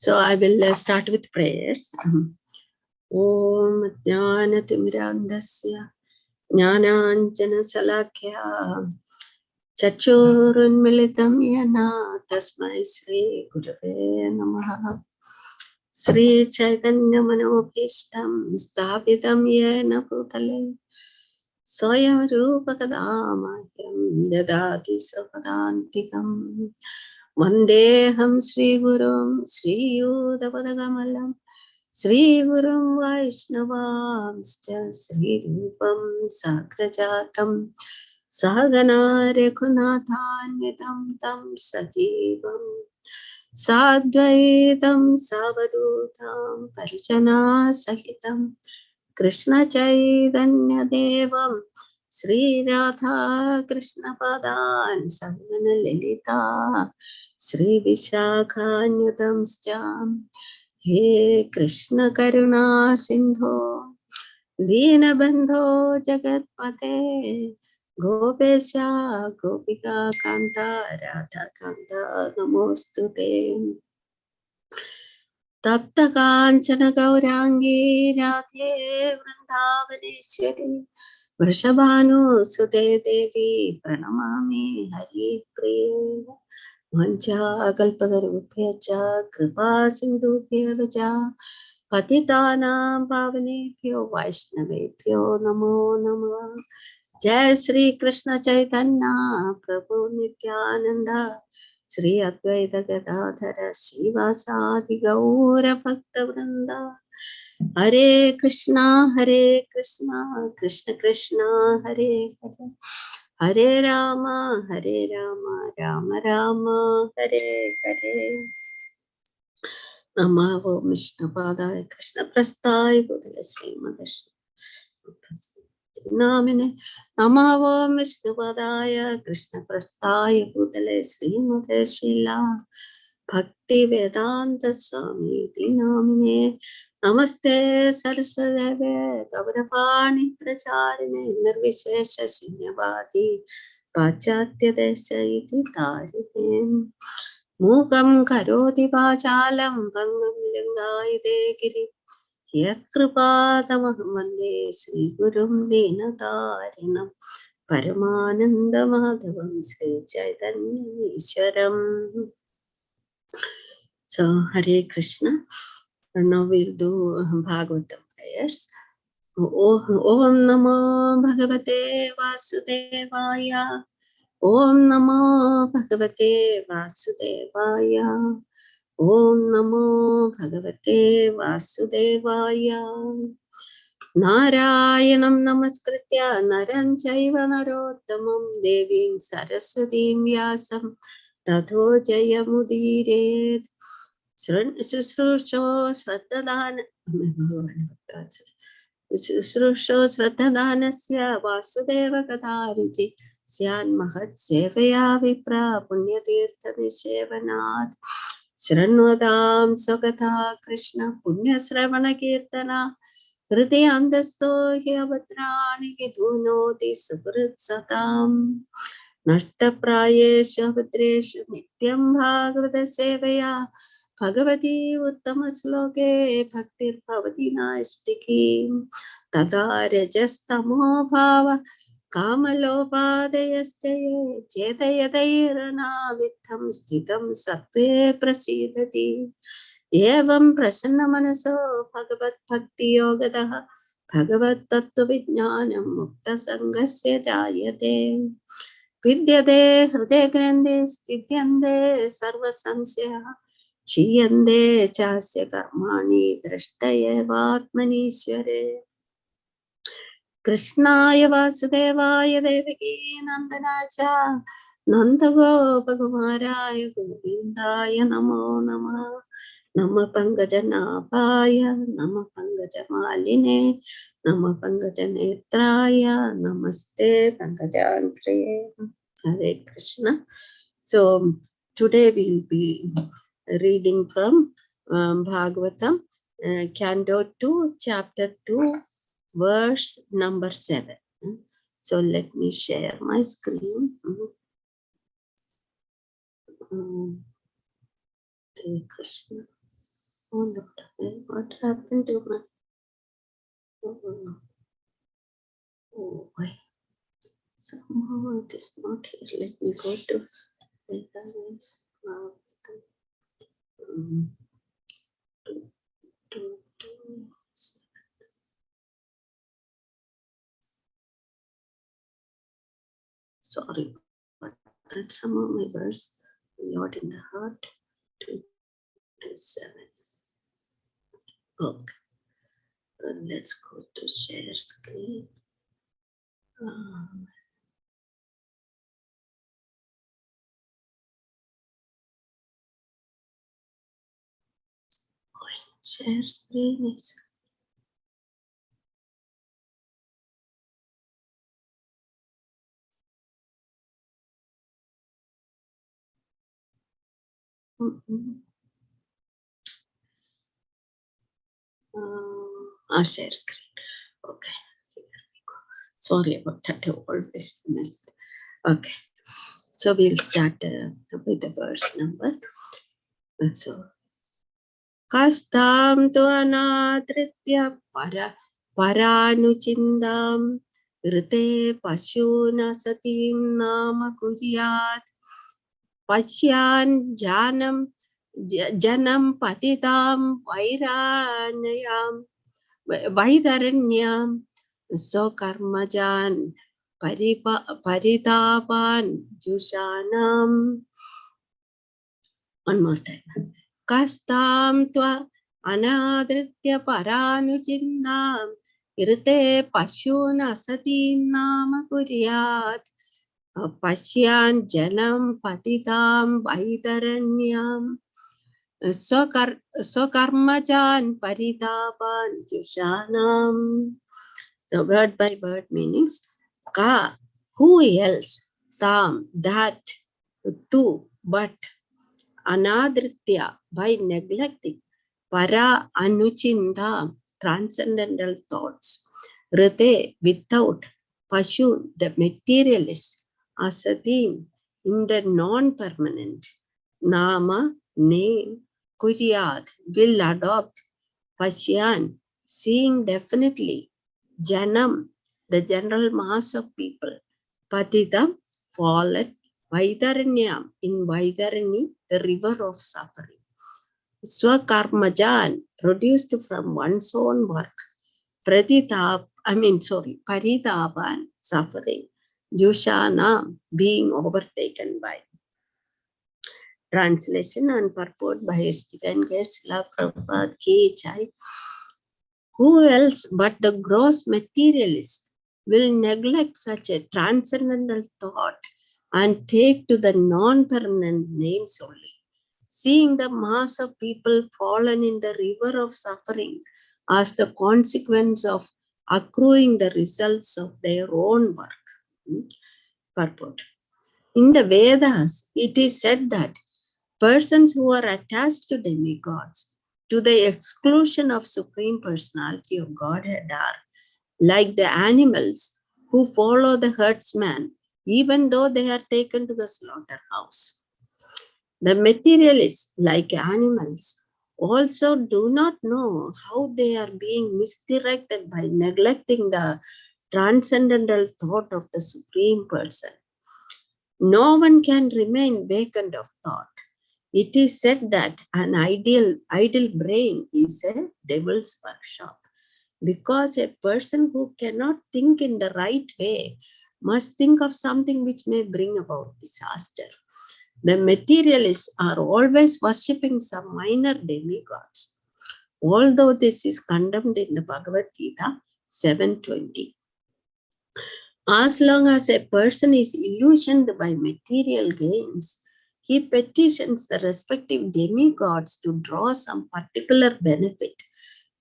I will start with prayers. Om Jnanatimrandasya Jnananjana Salakya Chachurunmilitam Yena Tasmai Sri Gurave Namaha. Sri Chaitanya Manobhishtam Sthapitam Yena Bhutale Swayam Rupa Kadamahyam Dadati Sapadantikam Vandeham Sri Gurum Sri Yudapadagammalam Sri Gurum Vaishnavamscha Sri Rupam Sagrajatam Sahagana Rekhunathanyadam Tam Sajivam Sadvaitam Savadutam Parijana Sahitam Krishna Chaitanya Devam Sri Radha Krishna Padan Savana Lilita Sri Vishakanyutam Sjam He Krishna Karuna Sindho Dinabandho Jagatpate Gopesha Gopika Kanta Radha Kanta Namostute Tapta Kanchana Gaurangi Radhe Vrindavaneshwari Vrishabhanu Sute Devi Pranamami Hari Priya Mancha Kalpatarubhyacha Kripa Sindhubhyacha Patitanam Pavanebhyo Vaishnavebhyo Namo Namah. Jai Sri Krishna Chaitanya Prabhu Nityananda Sri Advaita Gadadhara Shivasadi Gaura Bhakta Vrinda. Hare Krishna Krishna Krishna Hare Hare Hare Rama Rama Rama Hare Hare. Namo Vishnu Padaya Krishna Prasthaya Bhutale Srimad Namine Namo Vishnu Padaya Krishna Prasthaya Bhutale Srimad Shila Bhakti Vedanta Swami Namine Namaste Saraswate Gauravani Pracharine Nirvishesha Shunyavadi Pachatya Desha Iti Tarine Mukam Karoti Vachalam Bangam Lingayate Giri Yat Kripatamaham Vande Sri Gurum Dinatarinam Paramananda Madhavam Sri Chaitanya Ishwaram. So Hare Krishna. And now we'll do Bhagavatam prayers. Om Namo Bhagavate Vasudevaya. Om Namo Bhagavate Vasudevaya. Om Namo Bhagavate Vasudevaya. Narayanam Namaskritya Naram Chaiva Narottamam Devim Saraswatim Vyasam Tato Jayamudiret. Sushrusho Sraddhadanasya Vasudeva Kadharuchi Syan Mahat Sevaya Vipra Punyatirtha Nishevanat Shranwadam Sokatha Krishna Punya Sravana Kirtana Hriti Andasto Hyavatrani Vidunoti Subrit Satam Nashta Prayesha Bhadresha Nityam Bhagavata Sevaya Bhagavati Uttama Sloke Bhaktir Bhavati Naistiki Tada Rajastamo Bhava Kamalopadayaschaye Chetayadairana Vitham Sthitam Sattve Prasidati Evam Prasanna Manaso Bhagavat Bhakti Yogadaha Bhagavat Tattva Vijnanam Mukta Sangasya Jayate Vidyate Hrude Grande Sthityande Sarva Samsya Chiyande Chasya Karmani Drashtaye Vatmanishware Krishnaya Vasudevaya Devaki Nandanacha Nandagopakumaraya Govindaya Namo Namah Nama Pangajanapaya Nama Pangajamaline Nama Pangajanetraya Namaste Pangajankriye. Hare Krishna. So today we'll be reading from Bhagavatam, Canto 2, Chapter 2, verse number 7. So let me share my screen. Hare Krishna. Oh Lord, what happened to my? Oh, why? Somehow it is not here. Let me go to database. Sorry, but that some of my verse Lord in the heart. 227. Okay, let's go to share screen. Share screen is share screen. Okay, here we go. Sorry about that. I always missed. Okay, so we'll start with the verse number. So, Kastam tu anadritya paranuchindam rite pashuna satim nama kuryat Pashyan janam patitam vairanyam so karmajan paritapan jushanam. One more time. Kastam tva anadritya paranuchindam irte pashuna satim nama kuryat Pashyan janam patitam vaitaranyam swakarmajan paritapan jushanam. The word by word meanings ka, who else, tam, that, tu, but, anadritya, by neglecting, para anuchinda, transcendental thoughts, rite, without, pashu, the materialist, asatim, in the non-permanent, nama, name, kuryat, will adopt, pashyan, seeing definitely, janam, the general mass of people, patitam, fallen, Vaitaranyam, in Vaitarani, the river of suffering. Swakarmajan, produced from one's own work. Paritapan, suffering. Jushana, being overtaken by. Translation and purport by His Divine Grace Srila Prabhupada Ki Jai. Who else but the gross materialist will neglect such a transcendental thought and take to the non-permanent names only? Seeing the mass of people fallen in the river of suffering as the consequence of accruing the results of their own work. Purport. In the Vedas, it is said that persons who are attached to demigods to the exclusion of Supreme Personality of Godhead are like the animals who follow the herdsman even though they are taken to the slaughterhouse. The materialists, like animals, also do not know how they are being misdirected by neglecting the transcendental thought of the Supreme Person. No one can remain vacant of thought. It is said that an idle brain is a devil's workshop, because a person who cannot think in the right way must think of something which may bring about disaster. The materialists are always worshipping some minor demigods, although this is condemned in the Bhagavad Gita 7:20. As long as a person is illusioned by material gains, he petitions the respective demigods to draw some particular benefit,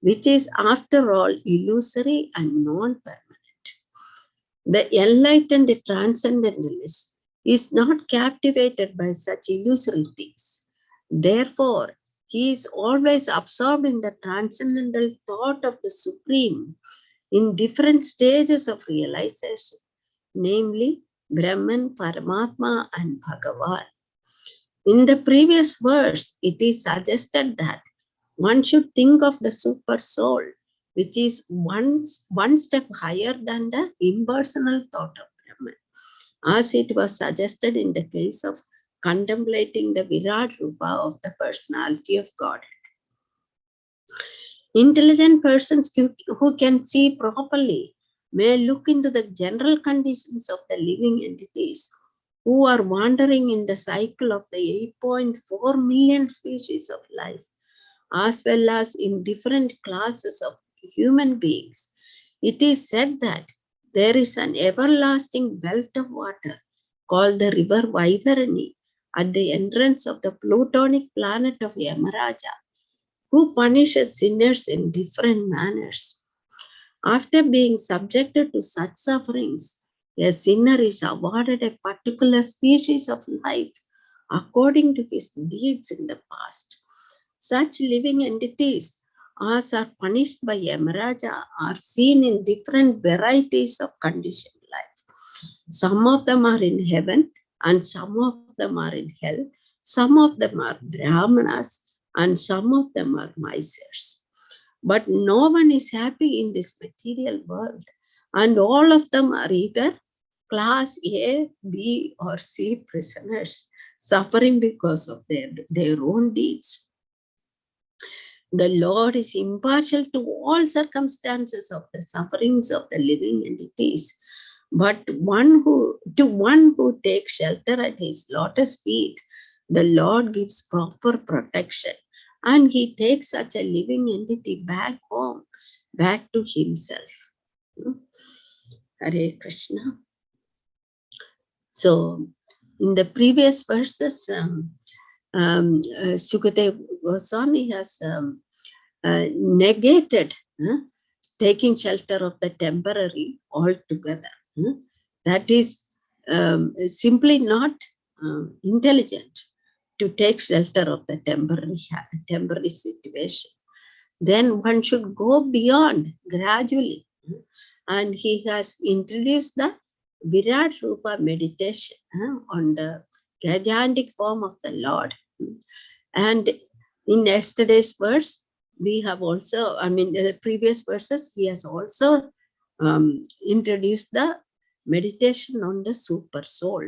which is after all illusory and non-permanent. The enlightened transcendentalist is not captivated by such illusory things. Therefore, he is always absorbed in the transcendental thought of the Supreme in different stages of realization, namely Brahman, Paramatma, and Bhagavan. In the previous verse, it is suggested that one should think of the super soul, which is one step higher than the impersonal thought of Brahman, as it was suggested in the case of contemplating the Virat Rupa of the personality of God. Intelligent persons who can see properly may look into the general conditions of the living entities who are wandering in the cycle of the 8.4 million species of life, as well as in different classes of human beings. It is said that there is an everlasting belt of water called the river Vaitarani at the entrance of the plutonic planet of Yamaraja, who punishes sinners in different manners. After being subjected to such sufferings, a sinner is awarded a particular species of life according to his deeds in the past. Such living entities, as are punished by Yamaraja, are seen in different varieties of conditioned life. Some of them are in heaven, and some of them are in hell. Some of them are Brahmanas, and some of them are misers. But no one is happy in this material world, and all of them are either class A, B, or C prisoners, suffering because of their own deeds. The Lord is impartial to all circumstances of the sufferings of the living entities. But to one who takes shelter at his lotus feet, the Lord gives proper protection, and he takes such a living entity back home, back to himself. Hare Krishna. So, in the previous verses, Sukadeva Goswami has negated taking shelter of the temporary altogether. That is simply not intelligent to take shelter of the temporary situation. Then one should go beyond gradually. And he has introduced the Virat Rupa meditation on the gigantic form of the Lord. And in yesterday's verse, we have also, in the previous verses, he has also introduced the meditation on the super soul.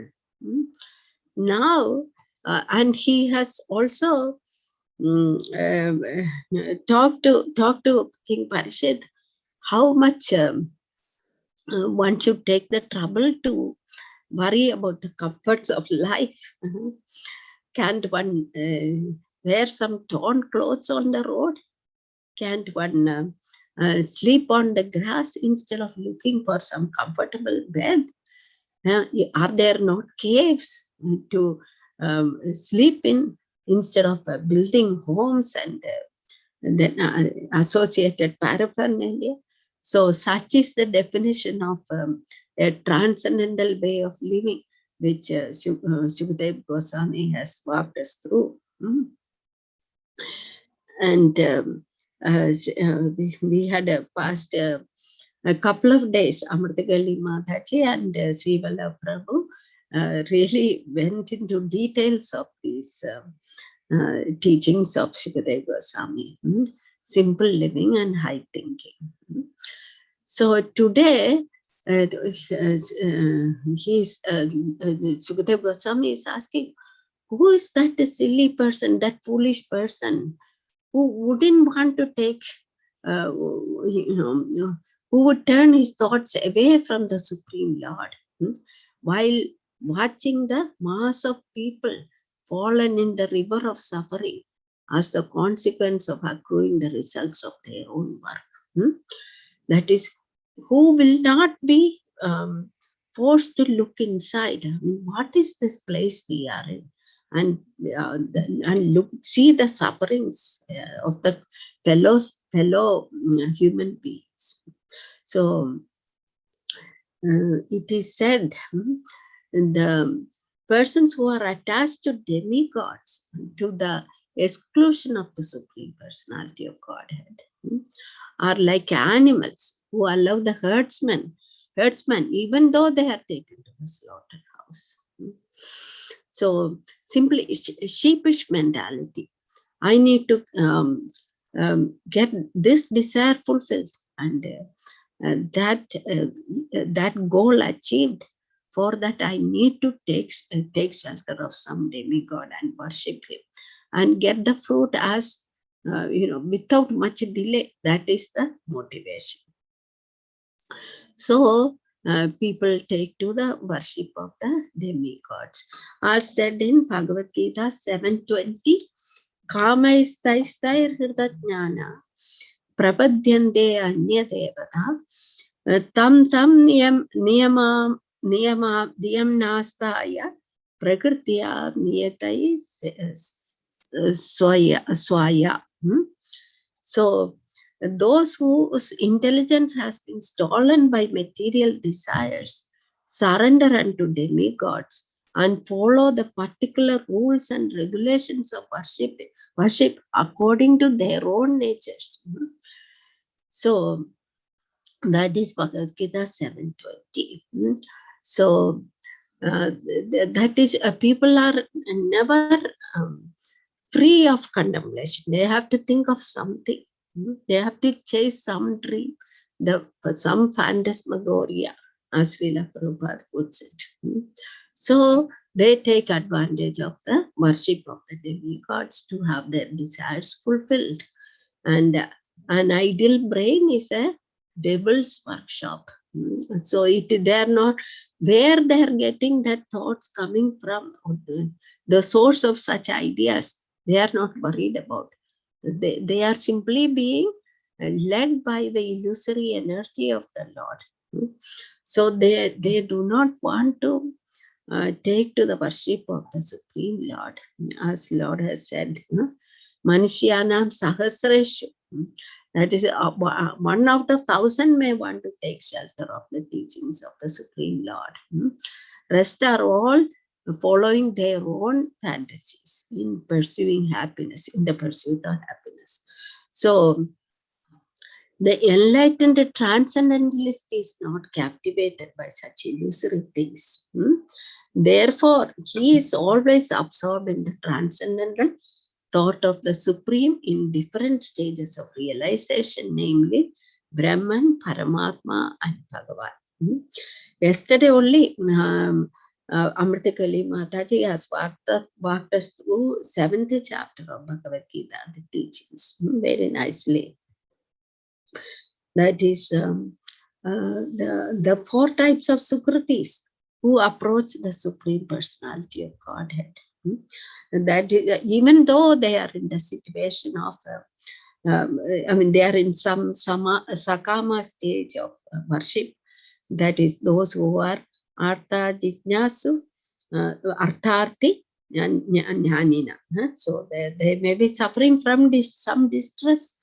Now, and he has also talked to King Parishad how much one should take the trouble to worry about the comforts of life. Can't one wear some torn clothes on the road? Can't one sleep on the grass instead of looking for some comfortable bed? Are there not caves to sleep in instead of building homes and then associated paraphernalia? So such is the definition of a transcendental way of living, which Sukadeva Goswami has walked us through. And we had passed a couple of days, Amritagali Mathaji and Sri Vallabh Prabhu really went into details of these teachings of Sukadeva Goswami, simple living and high thinking. So today, Sukadeva Goswami is asking, who is that silly person, that foolish person who wouldn't want to take, who would turn his thoughts away from the Supreme Lord while watching the mass of people fallen in the river of suffering as the consequence of accruing the results of their own work. That is, who will not be forced to look inside. What is this place we are in? And look, see the sufferings of the fellow human beings. So it is said the persons who are attached to demigods to the exclusion of the Supreme Personality of Godhead are like animals who allow the herdsman even though they are taken to the slaughterhouse. So simply sheepish mentality. I need to get this desire fulfilled, and that goal achieved. For that, I need to take shelter of some demigod and worship him, and get the fruit as without much delay. That is the motivation. So people take to the worship of the demigods. As said in Bhagavad Gita 7:20, Kamaistaistair Hridajnana Prapadyante Anya Devata Tam Niyam Nastaya Prakritya Niyatai Swaya. So those whose intelligence has been stolen by material desires surrender unto demigods and follow the particular rules and regulations of worship according to their own natures. So that is Bhagavad Gita 7:20. So that is people are never free of contemplation. They have to think of something. They have to chase some dream, some phantasmagoria, as Srila Prabhupada puts it. So they take advantage of the worship of the demigods to have their desires fulfilled. And an ideal brain is a devil's workshop. So they are not where they are getting their thoughts coming from, the source of such ideas. They are not worried about. They are simply being led by the illusory energy of the Lord. So they do not want to take to the worship of the Supreme Lord, as Lord has said. Manishyanam Sahasreshu. That is, 1 out of 1,000 may want to take shelter of the teachings of the Supreme Lord. Rest are all following their own fantasies in pursuing happiness, in the pursuit of happiness. So the enlightened transcendentalist is not captivated by such illusory things. Therefore, he is always absorbed in the transcendental thought of the Supreme in different stages of realization, namely Brahman, Paramatma, and Bhagavan. Yesterday only, Amritakali Mathaji has walked us through 70th chapter of Bhagavad Gita, the teachings, very nicely. That is the 4 types of Sukritis who approach the Supreme Personality of Godhead. That even though they are in the situation of, they are in some sakama stage of worship, that is those who are artha jijnasu, artharthi and jnanina. So they may be suffering from some distress,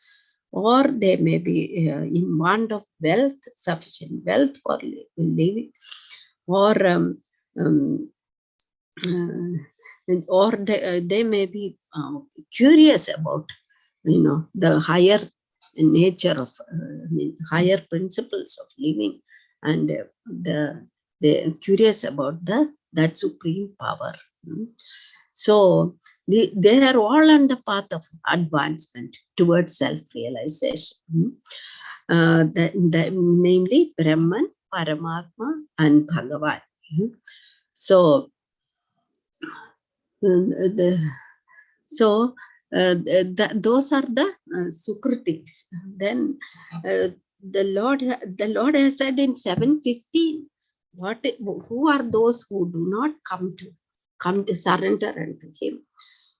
or they may be in want of wealth, sufficient wealth for living, or they may be curious about the higher nature of higher principles of living, and they're curious about that supreme power. So they are all on the path of advancement towards self-realization, namely Brahman, Paramatma, and Bhagavan. So those are the Sukritis. Then the Lord has said in 7:15, who are those who do not come to surrender unto him?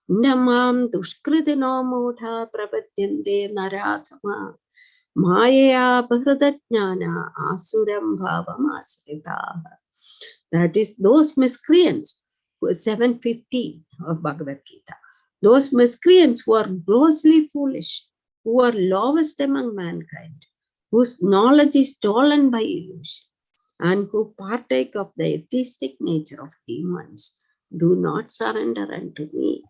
Namam dushkritino mudha prapadyante naratama maya bhradajnana asuram bhavam asrita. That is those miscreants, 7:15 of Bhagavad Gita. Those miscreants who are grossly foolish, who are lowest among mankind, whose knowledge is stolen by illusion, and who partake of the atheistic nature of demons, do not surrender unto me.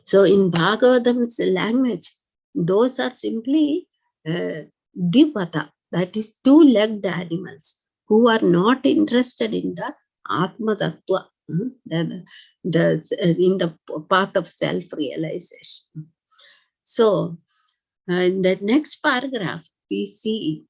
So in Bhagavatam's language, those are simply Dvipata, that is 2-legged animals, who are not interested in the Atma Tattva, in the path of self-realization. So, in the next paragraph, we see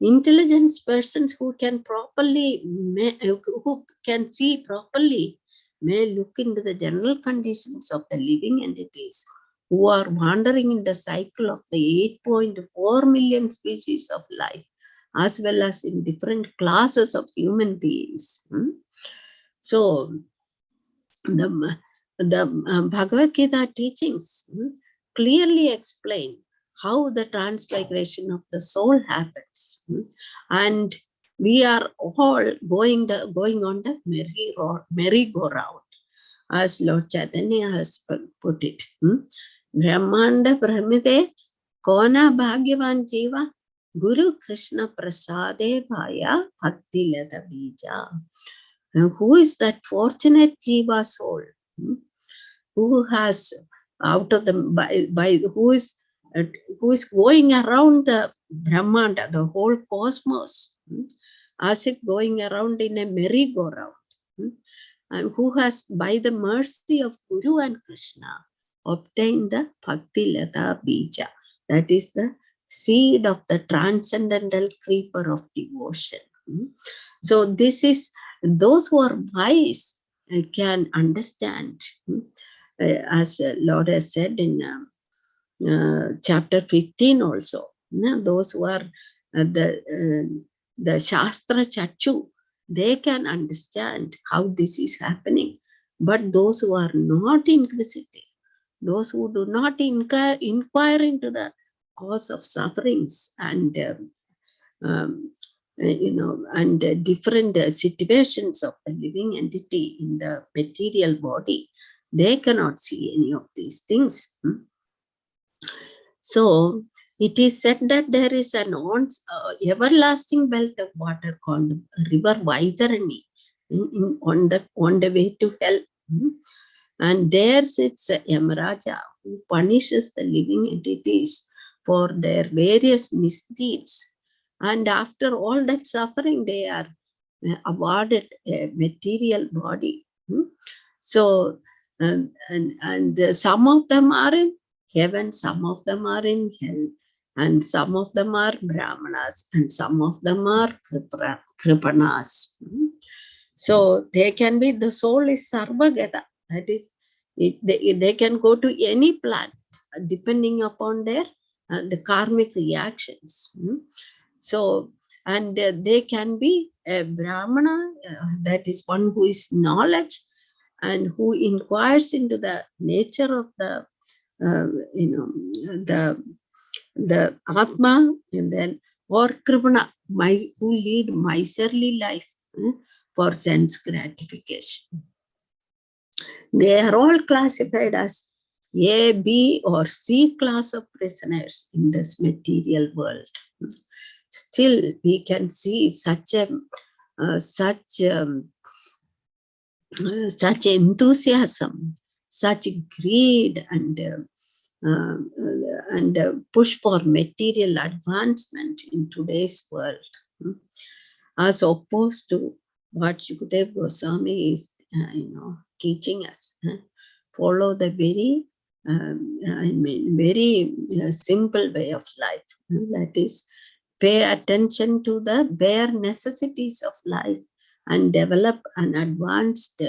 intelligence persons who can who can see properly may look into the general conditions of the living entities who are wandering in the cycle of the 8.4 million species of life, as well as in different classes of human beings. So, the Bhagavad Gita teachings clearly explain how the transmigration of the soul happens. And we are all going on the merry-go-round, as Lord Chaitanya has put it. Brahmanda Brahmide Kona Bhagyavan Jiva Guru Krishna Prasade Bhaya Bhakti Lata Bija. Who is that fortunate Jiva soul? Who has out of the who is going around the Brahmanda, the whole cosmos, as if going around in a merry-go-round, and who has, by the mercy of Guru and Krishna, obtained the Bhakti Lata Bija, that is the seed of the transcendental creeper of devotion. So this is, those who are wise can understand, as Lord has said in chapter 15 also, those who are the Shastra Chachu, they can understand how this is happening. But those who are not inquisitive, those who do not inquire into the cause of sufferings and and different situations of a living entity in the material body, they cannot see any of these things. So it is said that there is an everlasting belt of water called River Vaitarani on the way to hell. And there sits Yamaraja, who punishes the living entities for their various misdeeds. And after all that suffering, they are awarded a material body. So, and some of them are in heaven, some of them are in hell, and some of them are Brahmanas, and some of them are Kripanas. So they can be, the soul is Sarvagata, that is, they can go to any planet depending upon their the karmic reactions. So, and they can be a Brahmana, that is one who is knowledge and who inquires into the nature of the the Atma, and then, or Kripana, who lead miserly life for sense gratification. They are all classified as A, B, or C class of prisoners in this material world. Still, we can see such enthusiasm, such greed, and push for material advancement in today's world, as opposed to what Shukdev Goswami is, teaching us. Follow the very, very simple way of life. That is, pay attention to the bare necessities of life and develop an advanced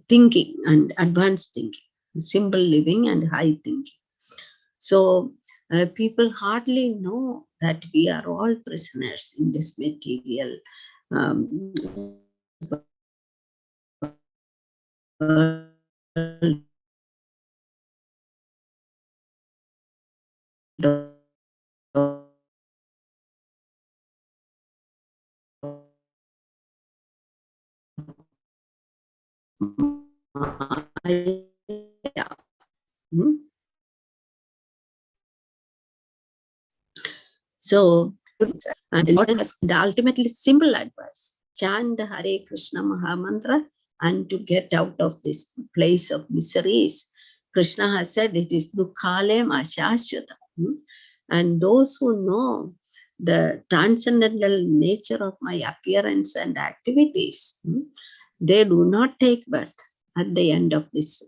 thinking and advanced thinking, simple living and high thinking. So people hardly know that we are all prisoners in this material So, and Lord has the ultimately simple advice: chant the Hare Krishna Mahamantra, and to get out of this place of miseries. Krishna has said it is Dukhalem Ashashvata. And those who know the transcendental nature of my appearance and activities, they do not take birth at the end of this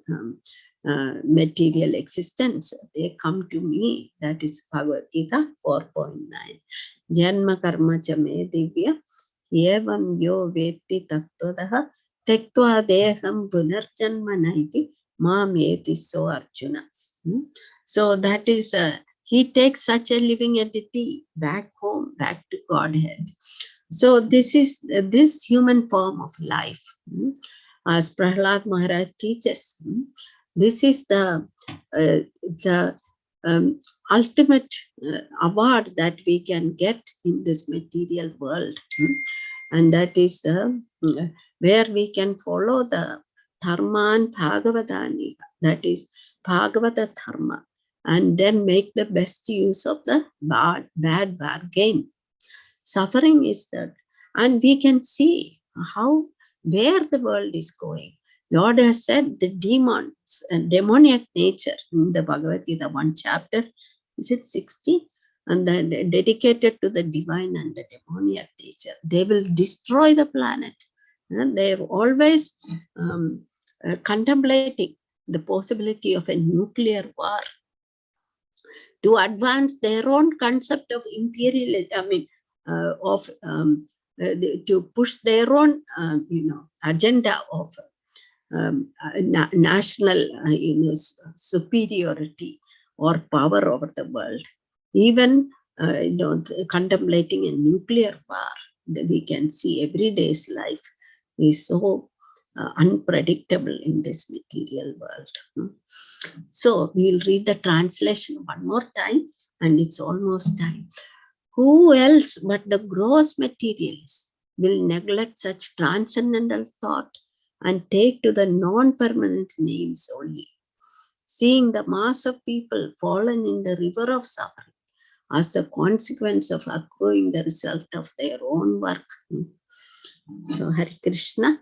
material existence. They come to me. That is Bhagavad Gita 4.9. Janma karma cha me divya evam yo veti tattvadaha tektva deham punarjanma naiti mam eti so Arjuna. So that is he takes such a living entity back home, back to Godhead. So this is this human form of life, as Prahlad Maharaj teaches. This is the ultimate award that we can get in this material world, and that is where we can follow the Dharman Bhagavatani, that is Bhagavata Dharma, and then make the best use of the bad bargain. Suffering is that, and we can see where the world is going. Lord has said the demons and demoniac nature in the Bhagavad Gita 1 chapter, is it 60? And then dedicated to the divine and the demoniac nature. They will destroy the planet. And they are always contemplating the possibility of a nuclear war to advance their own concept of imperialism, to push their own, agenda of national, superiority or power over the world. Even, contemplating a nuclear war that we can see every day's life is so unpredictable in this material world. So we'll read the translation one more time, and it's almost time. Who else but the gross materialists will neglect such transcendental thought and take to the non-permanent names only, seeing the mass of people fallen in the river of suffering as the consequence of accruing the result of their own work. So Hare Krishna,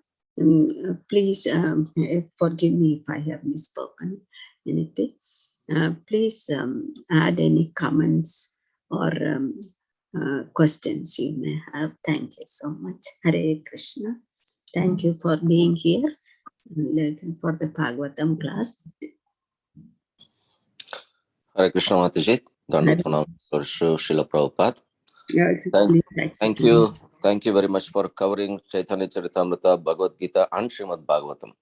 please forgive me if I have misspoken anything. Please add any comments or questions you may have. Thank you so much. Hare Krishna. Thank you for being here for the Bhagavatam class. Hare Krishna Mataji. Dandavat for Srila Prabhupada. Thank you very much for covering Chaitanya Charitamrita, Bhagavad Gita and Srimad Bhagavatam.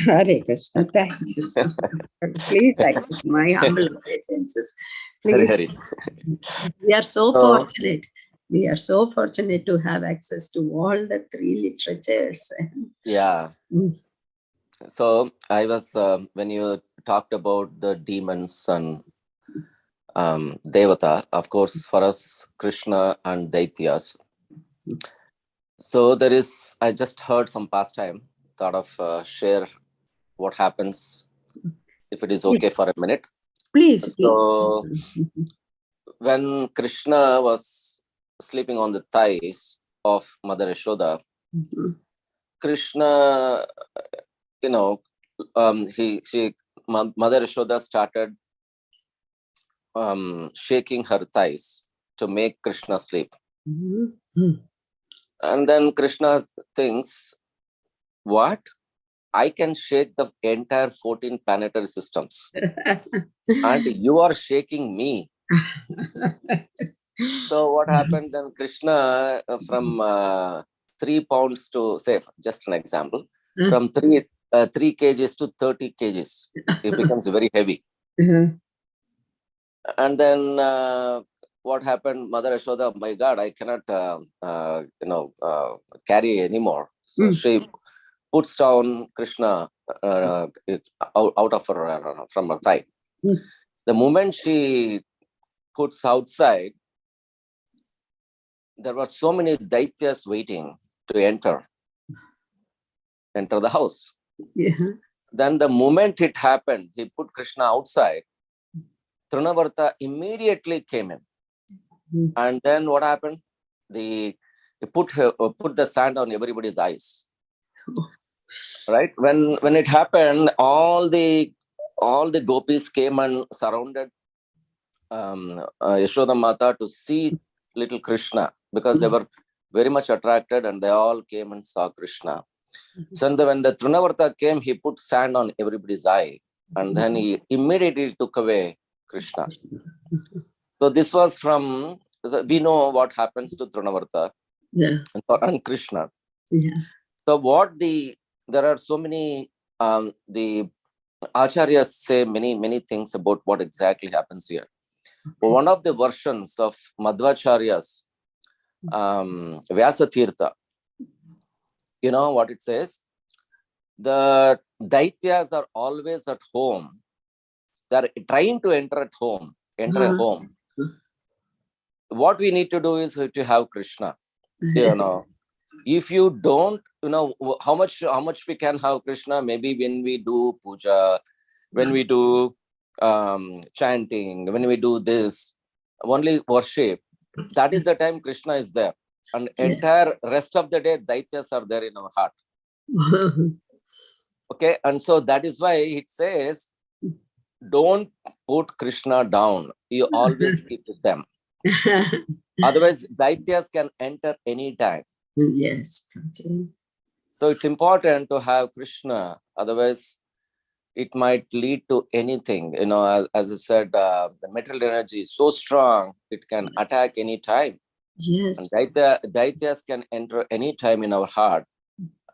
Hare Krishna, thank you so much. Please accept my humble obeisances. Please. Hare. We are so fortunate. We are so fortunate to have access to all the three literatures. Yeah. So I was, when you talked about the demons and Devata, of course, for us, Krishna and Daityas. So there is, I just heard some pastime, thought of share what happens, if it is okay for a minute. Please. So when Krishna was sleeping on the thighs of Mother Yashoda, Krishna, Mother Yashoda started shaking her thighs to make Krishna sleep. And then Krishna thinks, what? I can shake the entire 14 planetary systems. And you are shaking me. So what happened then? Krishna, from 3 pounds to, say, just an example, from 3 kgs to 30 kgs, it becomes very heavy. And then what happened? Mother Yashoda, my God, I cannot, carry anymore. So she puts down Krishna out of her, from her thigh. The moment she puts outside, there were so many Daityas waiting to enter the house. Then the moment it happened, he put Krishna outside, Trinavarta immediately came in. And then what happened? He put the sand on everybody's eyes. Right? When it happened, all the gopis came and surrounded Yashoda Mata to see little Krishna, because they were very much attracted and they all came and saw Krishna. So when the Trinavarta came, he put sand on everybody's eye and then he immediately took away Krishna. So this was from, we know what happens to Trinavarta and Krishna. So there are so many, the Acharyas say many things about what exactly happens here. But one of the versions of Madhvacharya's Vyasa Tirtha, you know what it says? The Daityas are always at home. They're trying to enter a home. What we need to do is to have Krishna. You know, if you don't, you know, how much we can have Krishna, maybe when we do puja, when we do chanting, when we do this, only worship, that is the time Krishna is there. And entire rest of the day, Daityas are there in our heart. Okay, and so that is why it says, don't put Krishna down. You always keep with them. Otherwise, Daityas can enter anytime. Yes. So it's important to have Krishna. Otherwise, it might lead to anything. You know, as I said, the material energy is so strong, it can attack any time. Yes. And Daityas can enter any time in our heart.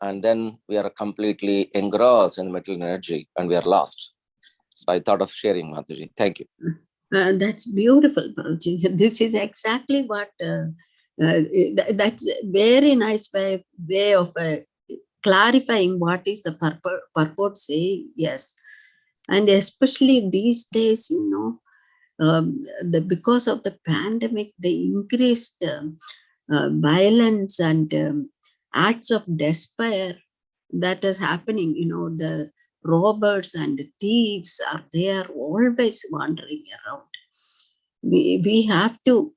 And then we are completely engrossed in material energy and we are lost. So I thought of sharing, Mataji. Thank you. That's beautiful, Prabhuji. This is exactly what, that's a very nice way of clarifying what is the purport say. Yes. And especially these days, you know, because of the pandemic, the increased violence and acts of despair that is happening. You know, the robbers and thieves are there, always wandering around. We have to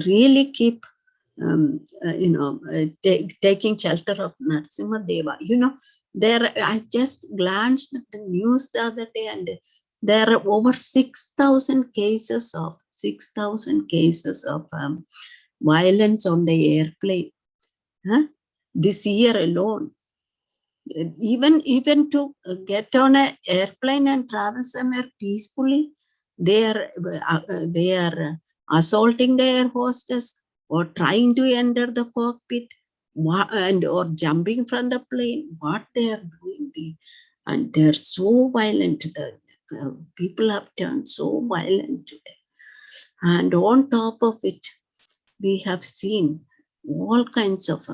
really keep taking shelter of Narasimha Deva. You know, I just glanced at the news the other day, and there are over 6,000 cases of violence on the airplane this year alone. Even to get on an airplane and travel somewhere peacefully, they are assaulting the air hostess or trying to enter the cockpit or jumping from the plane. What they are doing, and they're so violent. The people have turned so violent today, and on top of it, we have seen all kinds of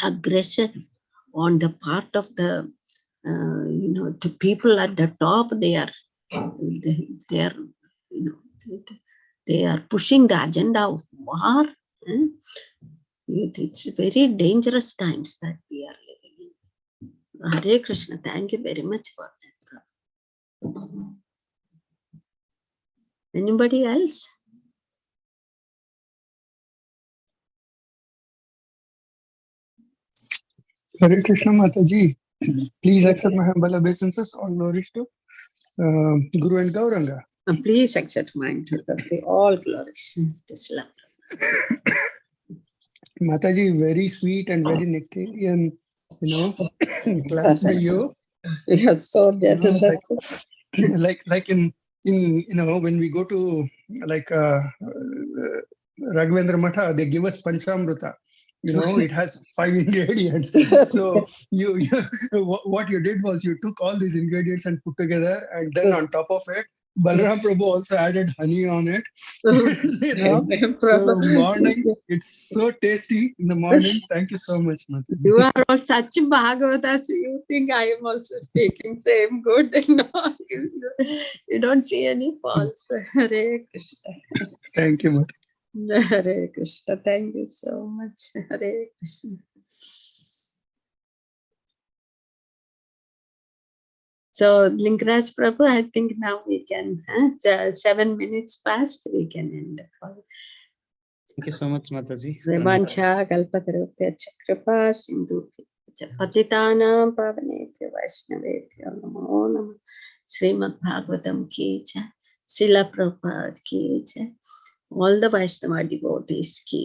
aggression on the part of the to people at the top. They are they are pushing the agenda of war. It's very dangerous times that we are living in. Hare Krishna. Thank you very much for that. Anybody else? Hare Krishna, Mataji. Please accept my humble obeisances. All glories to Guru and Gauranga. Please accept mine. All glories. Mataji, very sweet and very nectarian, class by you. You're so generous. Like in when we go to like Raghavendra Matha, they give us Panchamrita. It has 5 ingredients. So what you did was you took all these ingredients and put together, and then on top of it, Balram Prabhu also added honey on it. So morning, it's so tasty in the morning. Thank you so much, Mataji. You are all such Bhagavatas. You think I am also speaking same good? No, you don't see any faults. Hare Krishna. Thank you, Mataji. Hare Krishna. Thank you so much. Hare Krishna. So, Linkaraj Prabhu, I think now we can, 7 minutes past, we can end the call. Thank you so much, Mataji. Revancha, Kalpatarupya, Chakrapa, Sindhu, Patitanam, Pavanebhyo, Vaishnavebhyo, Namo Namah, Srimad Bhagavatam ki jai, Srila Prabhupada ki jai. all the Vaishnava devotees ki